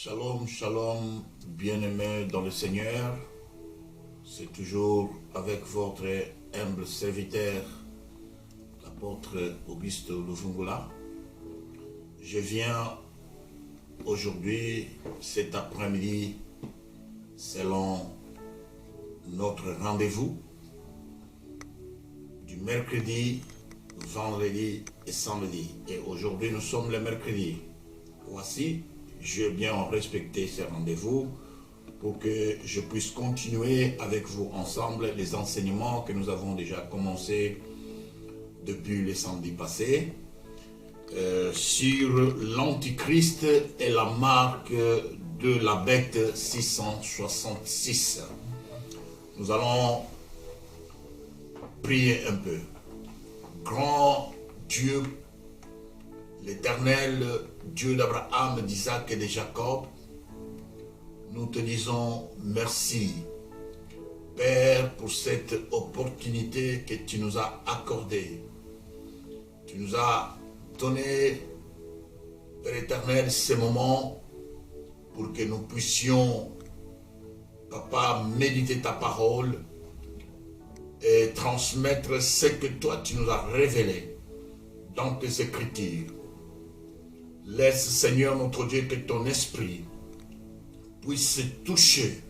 Shalom, shalom, bien-aimés dans le Seigneur. C'est toujours avec votre humble serviteur, l'apôtre Auguste Luvungula. Je viens aujourd'hui, cet après-midi, selon notre rendez-vous du mercredi, vendredi et samedi. Et aujourd'hui, nous sommes le mercredi. Voici, j'ai bien respecté ce rendez-vous pour que je puisse continuer avec vous ensemble les enseignements que nous avons déjà commencé depuis le samedi passé sur l'Antichrist et la marque de la bête 666. Nous allons prier un peu. Grand Dieu, l'Éternel, Dieu d'Abraham, d'Isaac et de Jacob, nous te disons merci, Père, pour cette opportunité que tu nous as accordée. Tu nous as donné, Père éternel, ces moments pour que nous puissions, Papa, méditer ta parole et transmettre ce que toi tu nous as révélé dans tes Écritures. Laisse, Seigneur notre Dieu, que ton esprit puisse toucher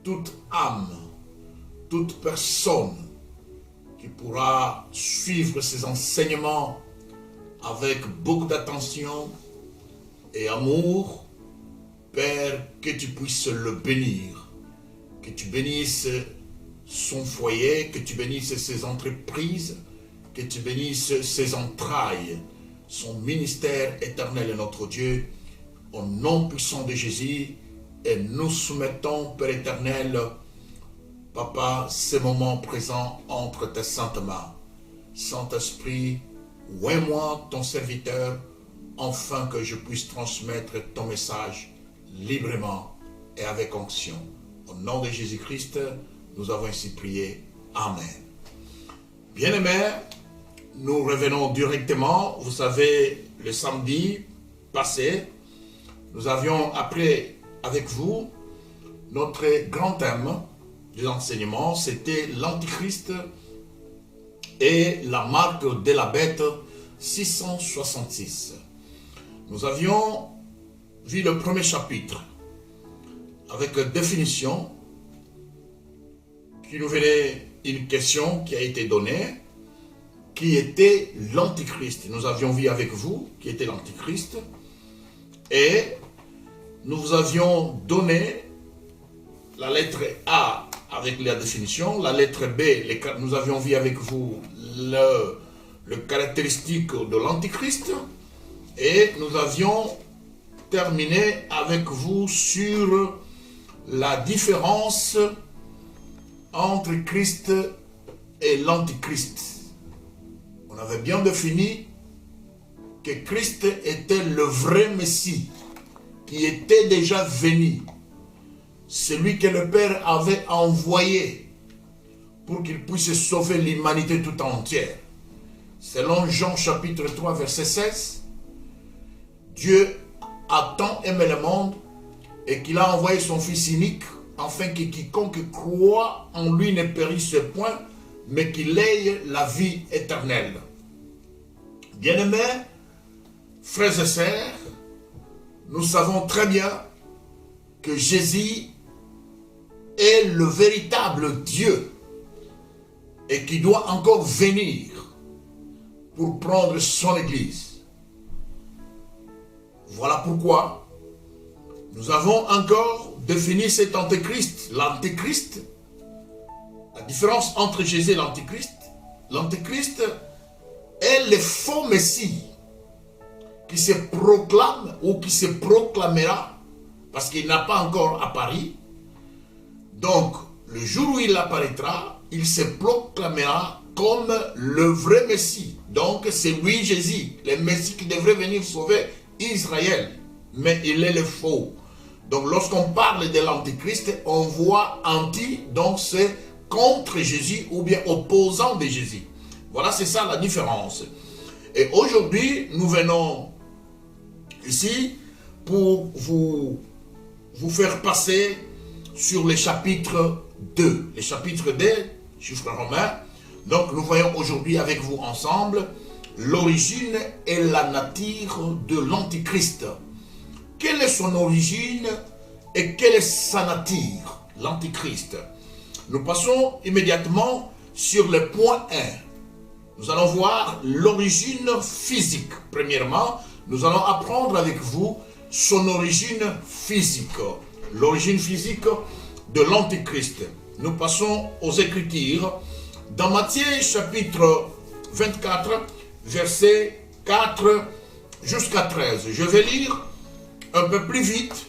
toute âme, toute personne qui pourra suivre ces enseignements avec beaucoup d'attention et amour. Père, que tu puisses le bénir, que tu bénisses son foyer, que tu bénisses ses entreprises, que tu bénisses ses entrailles, son ministère éternel est notre Dieu, au nom puissant de Jésus, et nous soumettons, Père éternel, Papa, ces moments présents entre tes saintes mains. Saint-Esprit, oins-moi, ton serviteur, afin que je puisse transmettre ton message librement et avec onction. Au nom de Jésus-Christ, nous avons ainsi prié. Amen. Bien-aimés, nous revenons directement. Vous savez, le samedi passé, nous avions appris avec vous notre grand thème de l'enseignement, c'était l'Antichrist et la marque de la bête 666. Nous avions vu le premier chapitre avec définition qui nous venait une question qui a été donnée. Qui était l'Antichrist? Nous avions vu avec vous qui était l'Antichrist et nous vous avions donné la lettre A avec la définition, la lettre B, nous avions vu avec vous le caractéristique de l'Antichrist et nous avions terminé avec vous sur la différence entre Christ et l'Antichrist. On avait bien défini que Christ était le vrai Messie, qui était déjà venu. Celui que le Père avait envoyé pour qu'il puisse sauver l'humanité tout entière. Selon Jean chapitre 3 verset 16, Dieu a tant aimé le monde et qu'il a envoyé son Fils unique afin que quiconque croit en lui ne périsse point, mais qu'il ait la vie éternelle. Bien-aimés, frères et sœurs, nous savons très bien que Jésus est le véritable Dieu et qui doit encore venir pour prendre son Église. Voilà pourquoi nous avons encore défini cet Antéchrist. L'Antéchrist, la différence entre Jésus et l'Antéchrist, l'Antéchrist est le faux Messie qui se proclame ou qui se proclamera parce qu'il n'a pas encore apparu. Donc, le jour où il apparaîtra, il se proclamera comme le vrai Messie. Donc, c'est lui, Jésus, le Messie qui devrait venir sauver Israël. Mais il est le faux. Donc, lorsqu'on parle de l'Antéchrist, on voit anti, donc c'est contre Jésus ou bien opposant de Jésus. Voilà, c'est ça la différence. Et aujourd'hui, nous venons ici pour vous faire passer sur le chapitre 2. Le chapitre 2, chiffre romain. Donc nous voyons aujourd'hui avec vous ensemble l'origine et la nature de l'Antichrist. Quelle est son origine et quelle est sa nature, l'Antichrist? Nous passons immédiatement sur le point 1. Nous allons voir l'origine physique. Premièrement, nous allons apprendre avec vous son origine physique. L'origine physique de l'Antichrist. Nous passons aux Écritures. Dans Matthieu chapitre 24, versets 4 jusqu'à 13. Je vais lire un peu plus vite,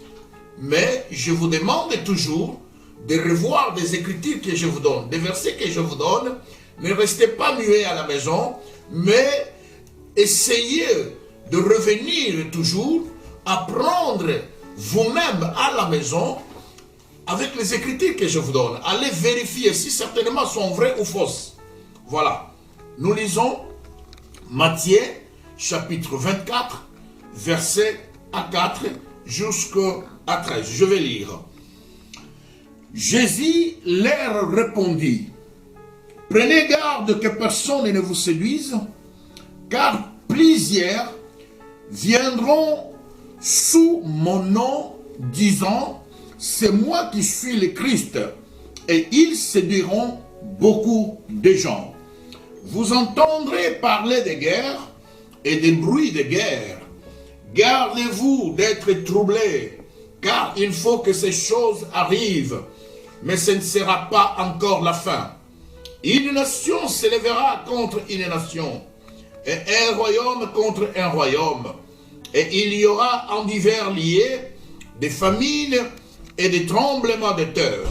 mais je vous demande toujours de revoir des Écritures que je vous donne, des versets que je vous donne. Ne restez pas muets à la maison, mais essayez de revenir toujours à prendre vous-même à la maison avec les Écritures que je vous donne. Allez vérifier si certainement sont vraies ou fausses. Voilà. Nous lisons Matthieu chapitre 24, versets à 4 jusqu'à 13. Je vais lire. Jésus leur répondit: prenez garde que personne ne vous séduise, car plusieurs viendront sous mon nom, disant, c'est moi qui suis le Christ, et ils séduiront beaucoup de gens. Vous entendrez parler de guerre et des bruits de guerre. Gardez-vous d'être troublés, car il faut que ces choses arrivent, mais ce ne sera pas encore la fin. Une nation s'élèvera contre une nation, et un royaume contre un royaume. Et il y aura en divers lieux des famines et des tremblements de terre.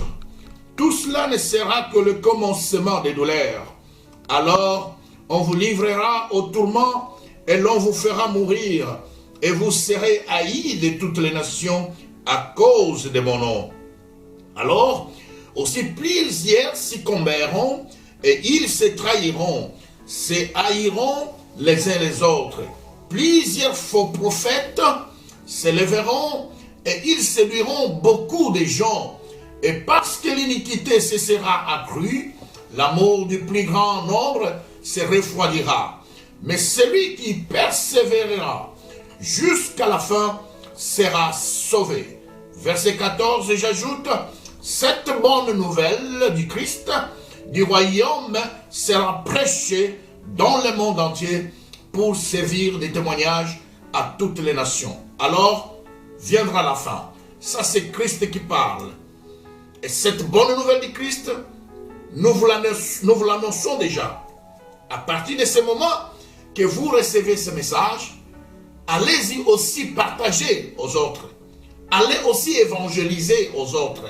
Tout cela ne sera que le commencement des douleurs. Alors, on vous livrera au tourment et l'on vous fera mourir. Et vous serez haïs de toutes les nations à cause de mon nom. Alors, aussi plusieurs succomberont et ils se trahiront, se haïront les uns les autres. Plusieurs faux prophètes se lèveront et ils séduiront beaucoup de gens. Et parce que l'iniquité se sera accrue, l'amour du plus grand nombre se refroidira. Mais celui qui persévérera jusqu'à la fin sera sauvé. Verset 14, j'ajoute, cette bonne nouvelle du Christ, du royaume, sera prêchée dans le monde entier pour servir de témoignage à toutes les nations. Alors viendra la fin. Ça, c'est Christ qui parle. Et cette bonne nouvelle du Christ, nous vous l'annonçons déjà. À partir de ce moment que vous recevez ce message, allez-y aussi partager aux autres. Allez aussi évangéliser aux autres.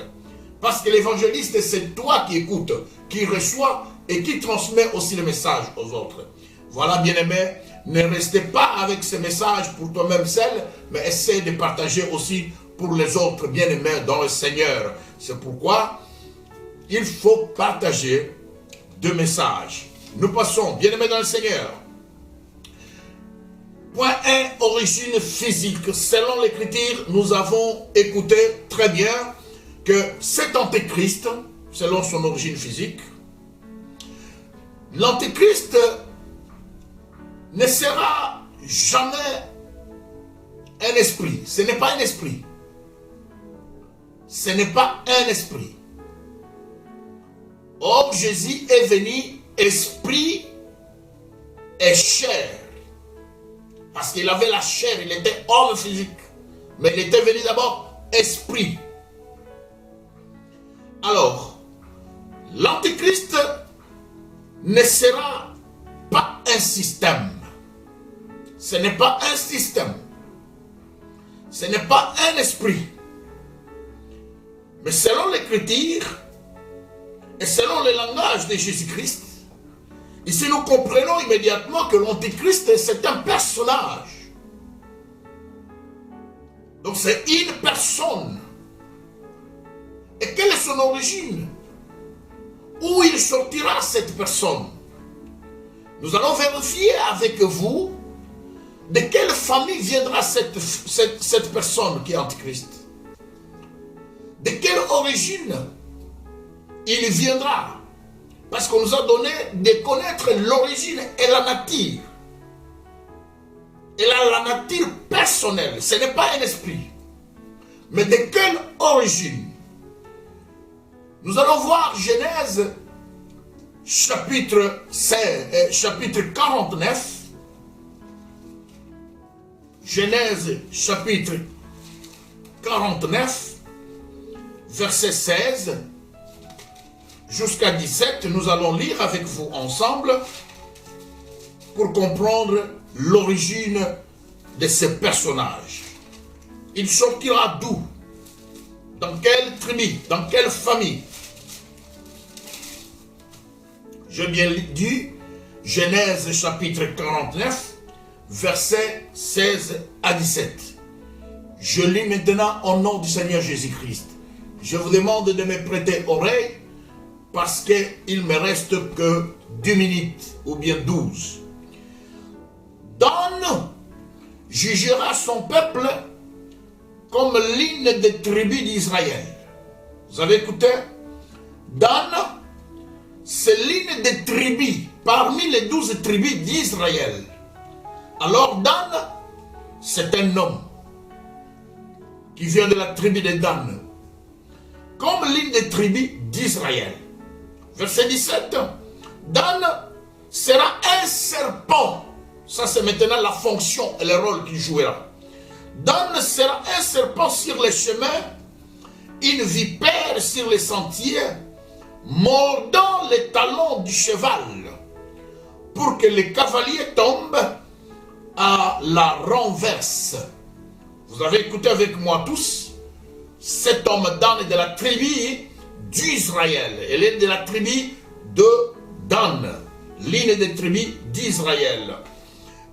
Parce que l'évangéliste, c'est toi qui écoutes, qui reçois et qui transmet aussi le message aux autres. Voilà, bien-aimés, ne restez pas avec ce message pour toi-même seul, mais essaie de partager aussi pour les autres bien-aimés dans le Seigneur. C'est pourquoi il faut partager deux messages. Nous passons, bien-aimés dans le Seigneur. Point 1, origine physique. Selon l'Écriture, nous avons écouté très bien que cet antéchrist, selon son origine physique, l'antéchrist ne sera jamais un esprit. Ce n'est pas un esprit. Ce n'est pas un esprit. Or, Jésus est venu esprit et chair. Parce qu'il avait la chair, il était homme physique. Mais il était venu d'abord esprit. Alors, l'antéchrist ne sera pas un système. Ce n'est pas un système. Ce n'est pas un esprit. Mais selon l'Écriture et selon le langage de Jésus-Christ, ici nous comprenons immédiatement que l'antéchrist c'est un personnage. Donc c'est une personne. Et quelle est son origine? Où il sortira cette personne? Nous allons vérifier avec vous De quelle famille viendra cette personne qui est Antichrist? De quelle origine il viendra? Parce qu'on nous a donné de connaître l'origine et la nature. Il a la nature personnelle, ce n'est pas un esprit. Mais de quelle origine? Nous allons voir Genèse chapitre 49. Genèse chapitre 49, verset 16 jusqu'à 17. Nous allons lire avec vous ensemble pour comprendre l'origine de ce personnage. Il sortira d'où? Dans quelle tribu? Dans quelle famille? J'ai bien dit Genèse chapitre 49, versets 16 à 17. Je lis maintenant au nom du Seigneur Jésus-Christ. Je vous demande de me prêter oreille parce qu'il ne me reste que 2 minutes ou bien 12. Dan jugera son peuple comme l'une des tribus d'Israël. Vous avez écouté? Dan, c'est l'une des tribus parmi les 12 tribus d'Israël. Alors Dan, c'est un homme qui vient de la tribu de Dan, comme l'une des tribus d'Israël. Verset 17, Dan sera un serpent. Ça c'est maintenant la fonction et le rôle qu'il jouera. Dan sera un serpent sur les chemins, une vipère sur les sentiers, mordant les talons du cheval, pour que les cavaliers tombent à la renverse. Vous avez écouté avec moi tous, cet homme Dan est de la tribu d'Israël. Elle est de la tribu de Dan, l'une des tribus d'Israël.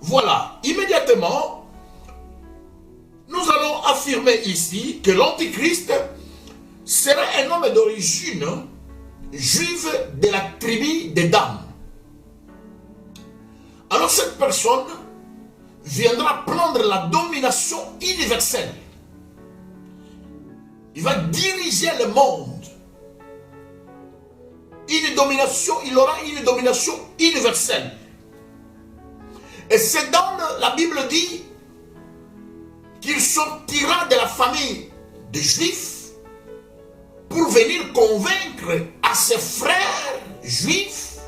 Voilà, immédiatement, nous allons affirmer ici que l'Antichrist sera un homme d'origine juive de la tribu de Dan. Alors cette personne viendra prendre la domination universelle. Il va diriger le monde. Il aura une domination universelle. Et c'est dans la Bible dit qu'il sortira de la famille des Juifs pour venir convaincre à ses frères juifs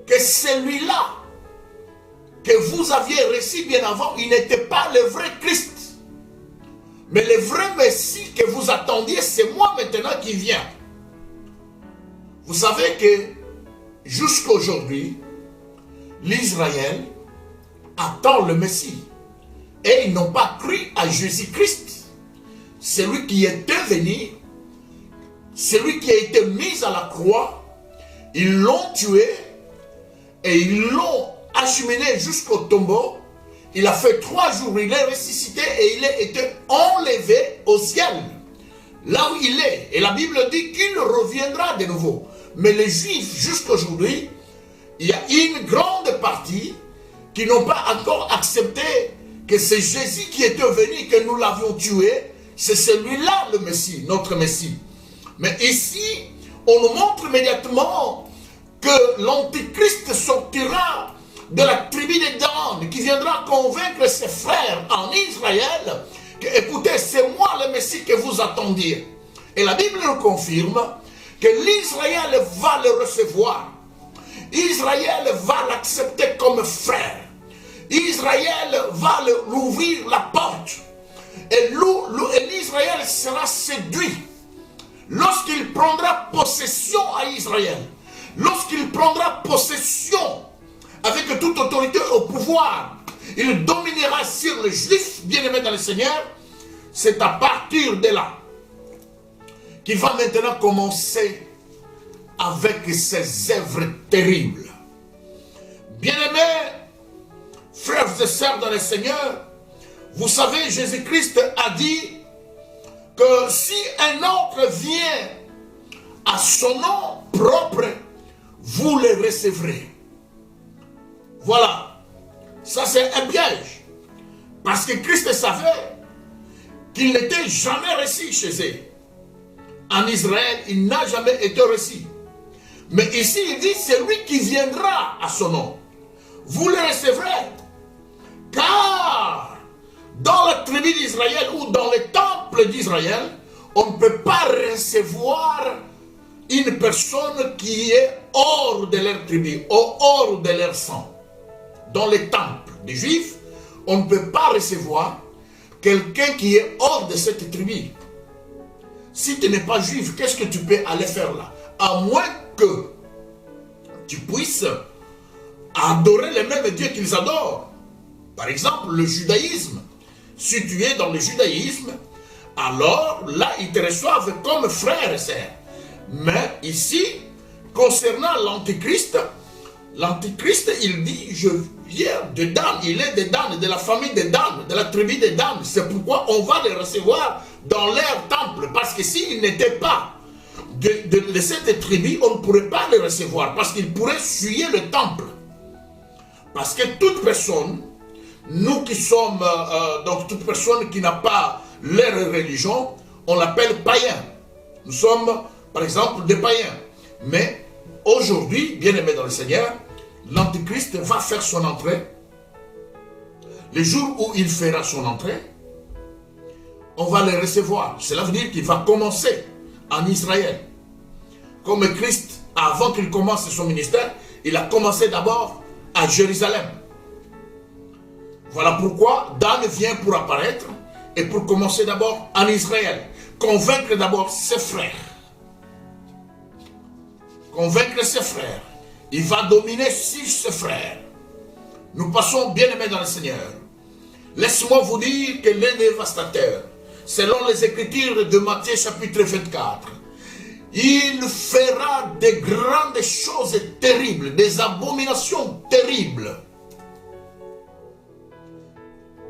que celui-là que vous aviez reçu bien avant, il n'était pas le vrai Christ. Mais le vrai Messie que vous attendiez, c'est moi maintenant qui viens. Vous savez que jusqu'à aujourd'hui, l'Israël attend le Messie. Et ils n'ont pas cru à Jésus-Christ. Celui qui était venu, celui qui a été mis à la croix, ils l'ont tué et ils l'ont acheminé jusqu'au tombeau. Il a fait 3 jours, il est ressuscité et il a été enlevé au ciel. Là où il est. Et la Bible dit qu'il reviendra de nouveau. Mais les Juifs, jusqu'à aujourd'hui, il y a une grande partie qui n'ont pas encore accepté que c'est Jésus qui était venu, que nous l'avions tué. C'est celui-là le Messie, notre Messie. Mais ici, on nous montre immédiatement que l'Antichrist sortira de la tribu de Dan, qui viendra convaincre ses frères en Israël que, écoutez, c'est moi le Messie que vous attendiez. Et la Bible nous confirme que l'Israël va le recevoir. Israël va l'accepter comme frère. Israël va lui ouvrir la porte. Et l'Israël sera séduit. Lorsqu'il prendra possession à Israël, lorsqu'il prendra possession avec toute autorité au pouvoir, il dominera sur les Juifs, bien-aimés dans le Seigneur. C'est à partir de là qu'il va maintenant commencer avec ses œuvres terribles. Bien-aimés, frères et sœurs dans le Seigneur, vous savez, Jésus-Christ a dit que si un autre vient à son nom propre, vous le recevrez. Voilà. Ça, c'est un piège. Parce que Christ savait qu'il n'était jamais reçu chez eux. En Israël, il n'a jamais été reçu. Mais ici, il dit, c'est lui qui viendra à son nom. Vous le recevrez. Car dans la tribu d'Israël ou dans le temple d'Israël, on ne peut pas recevoir une personne qui est hors de leur tribu, hors de leur sang. Dans les temples des Juifs, on ne peut pas recevoir quelqu'un qui est hors de cette tribu. Si tu n'es pas juif, qu'est-ce que tu peux aller faire là? À moins que tu puisses adorer les mêmes dieux qu'ils adorent. Par exemple, le judaïsme. Si tu es dans le judaïsme, alors là, ils te reçoivent comme frère et sœur. Mais ici, concernant l'Antichrist, il dit, je viens de Dan, il est de Dan, de la famille de Dan, de la tribu de Dan. C'est pourquoi on va les recevoir dans leur temple. Parce que s'ils n'étaient pas de cette tribu, on ne pourrait pas les recevoir. Parce qu'ils pourraient souiller le temple. Parce que toute personne, nous qui sommes, donc toute personne qui n'a pas leur religion, on l'appelle païen. Nous sommes, par exemple, des païens. Mais aujourd'hui, bien-aimés dans le Seigneur, l'Antichrist va faire son entrée. Le jour où il fera son entrée, on va le recevoir. Cela veut dire qu'il va commencer en Israël. Comme Christ, avant qu'il commence son ministère, il a commencé d'abord à Jérusalem. Voilà pourquoi Dan vient pour apparaître et pour commencer d'abord en Israël. Convaincre d'abord ses frères. Convaincre ses frères. Il va dominer sur ses frères. Nous passons bien-aimés dans le Seigneur. Laissez-moi vous dire que le dévastateur, selon les Écritures de Matthieu chapitre 24, il fera de grandes choses terribles, des abominations terribles.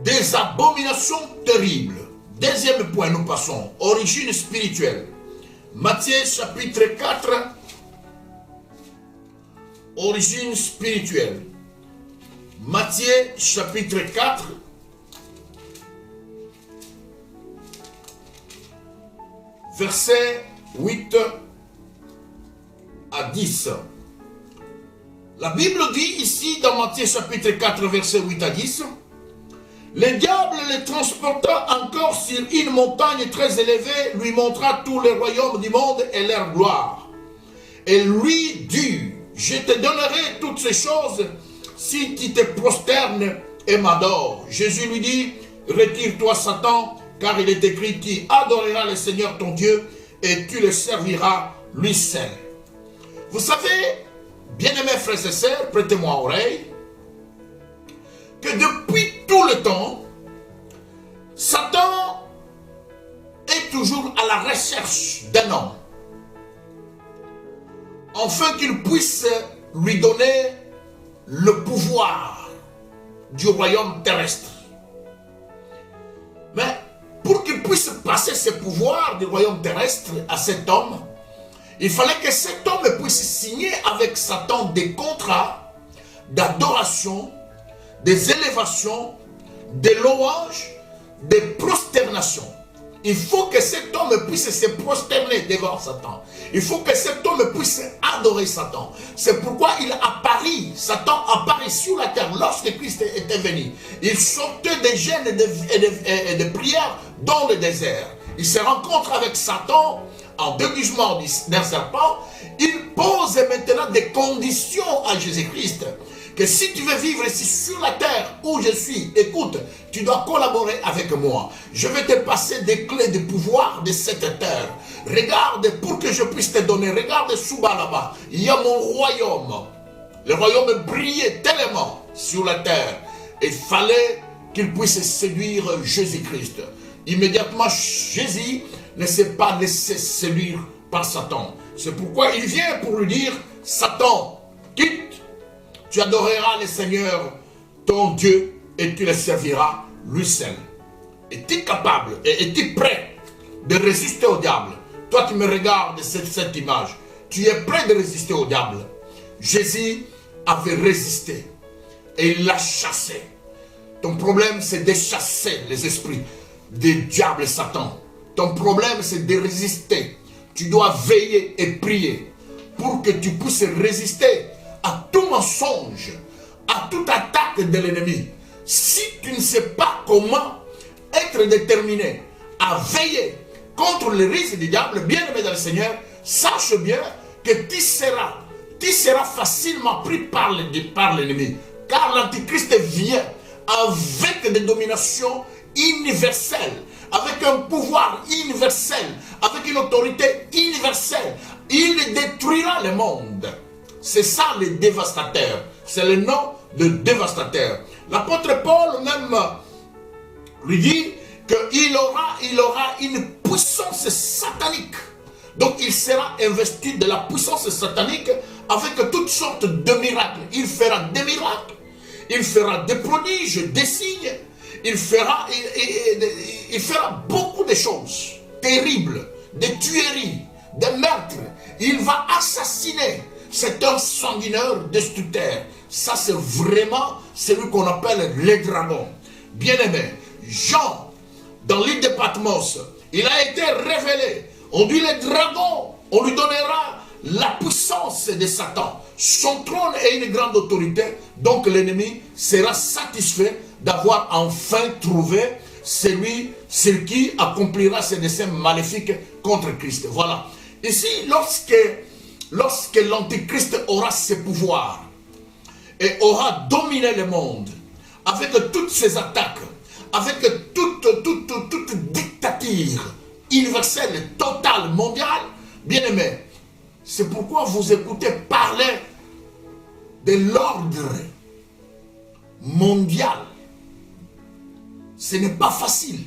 Des abominations terribles. Deuxième point, nous passons. Origine spirituelle. Matthieu chapitre 4. Origine spirituelle. Matthieu chapitre 4. Versets 8 à 10. La Bible dit ici dans Matthieu chapitre 4 versets 8 à 10. Le diable les transporta encore sur une montagne très élevée, lui montra tous les royaumes du monde et leur gloire. Et lui dit, je te donnerai toutes ces choses si tu te prosternes et m'adores. Jésus lui dit, retire-toi Satan, car il est écrit, tu adoreras le Seigneur ton Dieu et tu le serviras lui seul. Vous savez, bien-aimés frères et sœurs, prêtez-moi oreille, que depuis tout le temps, Satan est toujours à la recherche d'un homme, afin qu'il puisse lui donner le pouvoir du royaume terrestre. Mais pour qu'il puisse passer ce pouvoir du royaume terrestre à cet homme, il fallait que cet homme puisse signer avec Satan des contrats d'adoration, des élévations, des louanges, des prosternations. Il faut que cet homme puisse se prosterner devant Satan. Il faut que cet homme puisse adorer Satan. C'est pourquoi il apparut, Satan apparut sur la terre lorsque Christ était venu. Il sortait des jeûnes et des prières dans le désert. Il se rencontre avec Satan en déguisement d'un serpent. Il pose maintenant des conditions à Jésus-Christ. Que si tu veux vivre ici sur la terre où je suis, écoute, tu dois collaborer avec moi. Je vais te passer des clés de pouvoir de cette terre. Regarde, pour que je puisse te donner, regarde sous-bas là-bas, il y a mon royaume. Le royaume brillait tellement sur la terre. Il fallait qu'il puisse séduire Jésus-Christ. Immédiatement, Jésus ne s'est pas laissé séduire par Satan. C'est pourquoi il vient pour lui dire, Satan, quitte. Tu adoreras le Seigneur, ton Dieu, et tu le serviras lui seul. Es-tu capable et es-tu prêt de résister au diable? Toi qui me regardes cette image, tu es prêt de résister au diable? Jésus avait résisté. et il l'a chassé. Ton problème, c'est de chasser les esprits des diables et Satan. Ton problème, c'est de résister. Tu dois veiller et prier pour que tu puisses résister à tout mensonge, à toute attaque de l'ennemi. Si tu ne sais pas comment être déterminé à veiller contre les risques du diable, bien-aimé dans le Seigneur, sache bien que tu seras facilement pris par l'ennemi. Car l'Antichrist vient avec des dominations universelles, avec un pouvoir universel, avec une autorité universelle. Il détruira le monde. C'est ça le dévastateur. C'est le nom de dévastateur. L'apôtre Paul même lui dit qu'il aura une puissance satanique. Donc il sera investi de la puissance satanique avec toutes sortes de miracles. Il fera des miracles, il fera des prodiges, des signes, il fera beaucoup de choses terribles, des tueries, des meurtres. Il va assassiner. C'est un sanguinaire destructeur. Ça, c'est vraiment celui qu'on appelle les dragons. Bien-aimé, Jean, dans l'île de Patmos, il a été révélé. On dit les dragons, on lui donnera la puissance de Satan. Son trône est une grande autorité. Donc l'ennemi sera satisfait d'avoir enfin trouvé celui qui accomplira ses desseins maléfiques contre Christ. Voilà. Ici, lorsque l'Antichrist aura ses pouvoirs et aura dominé le monde avec toutes ses attaques, avec toute dictature universelle, totale, mondiale, bien aimé, c'est pourquoi vous écoutez parler de l'ordre mondial. Ce n'est pas facile.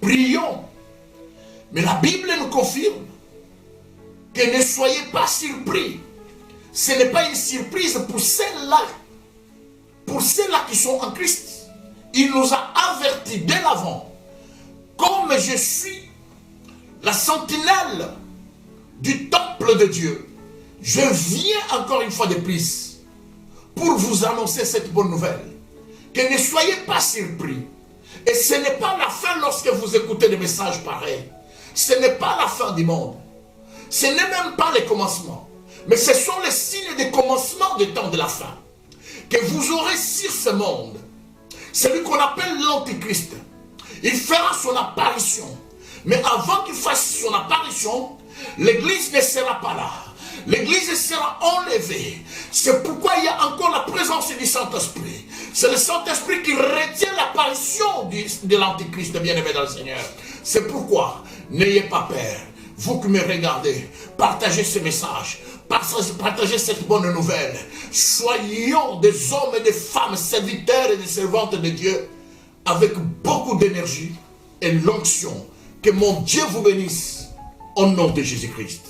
Prions. Mais la Bible nous confirme que ne soyez pas surpris. Ce n'est pas une surprise pour ceux-là qui sont en Christ. Il nous a avertis dès l'avant. Comme je suis la sentinelle du temple de Dieu, je viens encore une fois de plus pour vous annoncer cette bonne nouvelle. Que ne soyez pas surpris. Et ce n'est pas la fin lorsque vous écoutez des messages pareils. Ce n'est pas la fin du monde. Ce n'est même pas le commencement. Mais ce sont les signes de commencement des temps de la fin. Que vous aurez sur ce monde. Celui qu'on appelle l'Antichrist. Il fera son apparition. Mais avant qu'il fasse son apparition, l'Église ne sera pas là. L'Église sera enlevée. C'est pourquoi il y a encore la présence du Saint-Esprit. C'est le Saint-Esprit qui retient l'apparition de l'Antichrist, bien-aimé dans le Seigneur. C'est pourquoi, n'ayez pas peur. Vous qui me regardez, partagez ce message. Partagez cette bonne nouvelle. Soyons des hommes et des femmes serviteurs et des servantes de Dieu avec beaucoup d'énergie et l'onction. Que mon Dieu vous bénisse au nom de Jésus-Christ.